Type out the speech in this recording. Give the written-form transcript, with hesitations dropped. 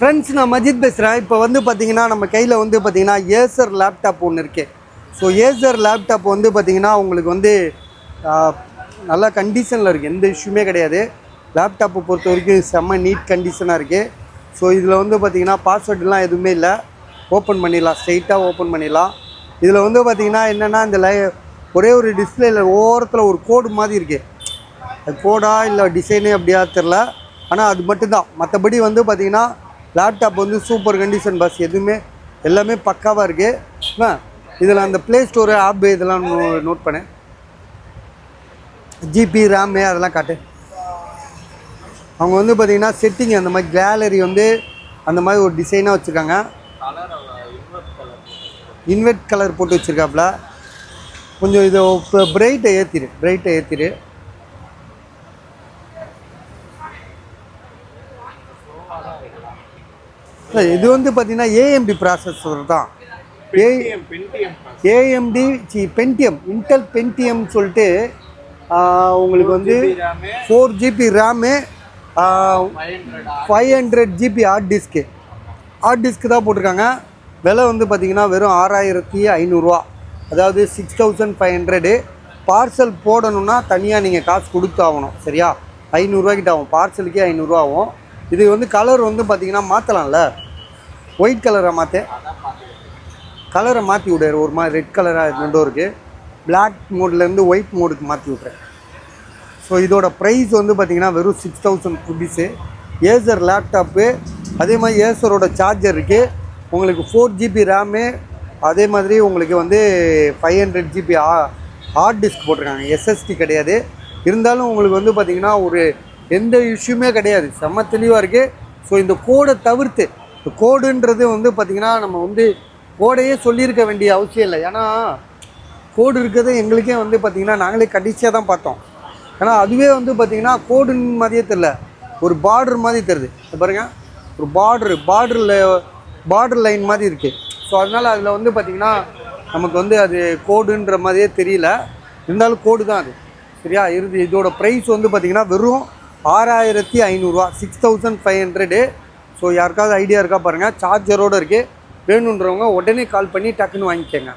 Friends, நான் மஜித் பேசுகிறேன். இப்போ வந்து பார்த்தீங்கன்னா நம்ம கையில் வந்து பார்த்தீங்கன்னா ஏசர் லேப்டாப் ஒன்று இருக்குது. ஸோ ஏசர் லேப்டாப் வந்து பார்த்தீங்கன்னா உங்களுக்கு வந்து நல்லா கண்டிஷனில் இருக்குது, எந்த இஷ்யூமே கிடையாது. லேப்டாப்பை பொறுத்த வரைக்கும் செம்ம நீட் கண்டிஷனாக இருக்குது. ஸோ இதில் வந்து பார்த்தீங்கன்னா பாஸ்வேர்டுலாம் எதுவுமே இல்லை, ஓப்பன் பண்ணிடலாம், ஸ்ட்ரெயிட்டாக ஓப்பன் பண்ணிடலாம். இதில் வந்து பார்த்தீங்கன்னா என்னென்னா இந்த ஒரே ஒரு டிஸ்பிளேயில் ஓரத்தில் ஒரு கோடு மாதிரி இருக்குது. அது கோடா இல்லை டிசைனே அப்படியா தெரில, ஆனால் அது மட்டும்தான். மற்றபடி வந்து பார்த்திங்கன்னா லேப்டாப் வந்து சூப்பர் கண்டிஷன் பஸ், எதுவுமே எல்லாமே பக்காவாக இருக்குது. இதில் அந்த ப்ளே ஸ்டோரு ஆப் இதெல்லாம் நோட் பண்ணேன். ஜிபி ரேமு அதெல்லாம் காட்டு. அவங்க வந்து பார்த்திங்கன்னா செட்டிங் அந்த மாதிரி கேலரி வந்து அந்த மாதிரி ஒரு டிசைனாக வச்சுருக்காங்க. இன்வெர்ட் கலர் போட்டு வச்சுருக்காப்புல. கொஞ்சம் இதை இப்போ பிரைட்டை ஏற்றிடு. இது வந்து பார்த்தீங்கன்னா ஏஎம்டி ப்ராசஸர் தான். ஏஎம்டி பென்டிஎம், இன்டெல் பென்டிஎம் சொல்லிட்டு உங்களுக்கு வந்து 4 GB RAM, 500 GB hard disk தான் போட்டிருக்காங்க. விலை வந்து பார்த்திங்கன்னா வெறும் 6500 ரூபா, அதாவது 6500. பார்சல் போடணுன்னா தனியாக நீங்கள் காசு கொடுத்து ஆகணும், சரியா? 500 கிட்ட ஆகும், பார்சலுக்கே 500 ஆகும். இது வந்து கலர் வந்து பார்த்திங்கன்னா மாற்றலாம்ல, ஒயிட் கலரை கலரை மாற்றி விடுற ஒரு மாதிரி ரெட் கலராக ரெண்டும் இருக்குது. பிளாக் மோட்லேருந்து ஒயிட் மோடுக்கு மாற்றி விட்றேன். ஸோ இதோட ப்ரைஸ் வந்து பார்த்திங்கன்னா வெறும் 6000 ருபீஸு. ஏசர் லேப்டாப்பு, அதே மாதிரி ஏசரோட சார்ஜர் இருக்குது. உங்களுக்கு 4 GB ரேமு, அதே மாதிரி உங்களுக்கு வந்து 500 GB ஹார்ட் டிஸ்க் போட்டிருக்காங்க, எஸ்எஸ்டி கிடையாது. இருந்தாலும் உங்களுக்கு வந்து பார்த்திங்கன்னா ஒரு எந்த இஷ்யூமே கிடையாது, செம்ம தெளிவாக இருக்குது. ஸோ இந்த கோடை தவிர்த்து, இந்த கோடுன்றது வந்து பார்த்திங்கன்னா நம்ம வந்து கோடையே சொல்லியிருக்க வேண்டிய அவசியம் இல்லை. ஏன்னா கோடு இருக்கிறது எங்களுக்கே வந்து பார்த்திங்கன்னா நாங்களே கடைசியாக தான் பார்த்தோம். ஏன்னா அதுவே வந்து பார்த்திங்கன்னா கோடுன்னு மாதிரியே தெரில, ஒரு பார்டர் மாதிரி தெரியுது. பாருங்கள், ஒரு பார்டர் லைன் மாதிரி இருக்குது. ஸோ அதனால் அதில் வந்து பார்த்திங்கன்னா நமக்கு வந்து அது கோடுன்ற மாதிரியே தெரியல, இருந்தாலும் கோடு தான் அது, சரியா? இதோட ப்ரைஸ் வந்து பார்த்திங்கன்னா வெறும் 6500 ரூபா, 6500. ஸோ யாருக்காவது ஐடியா இருக்கா பாருங்கள், சார்ஜரோடு இருக்குது. வேணுன்றவங்க உடனே கால் பண்ணி டக்குன்னு வாங்கிக்கோங்க.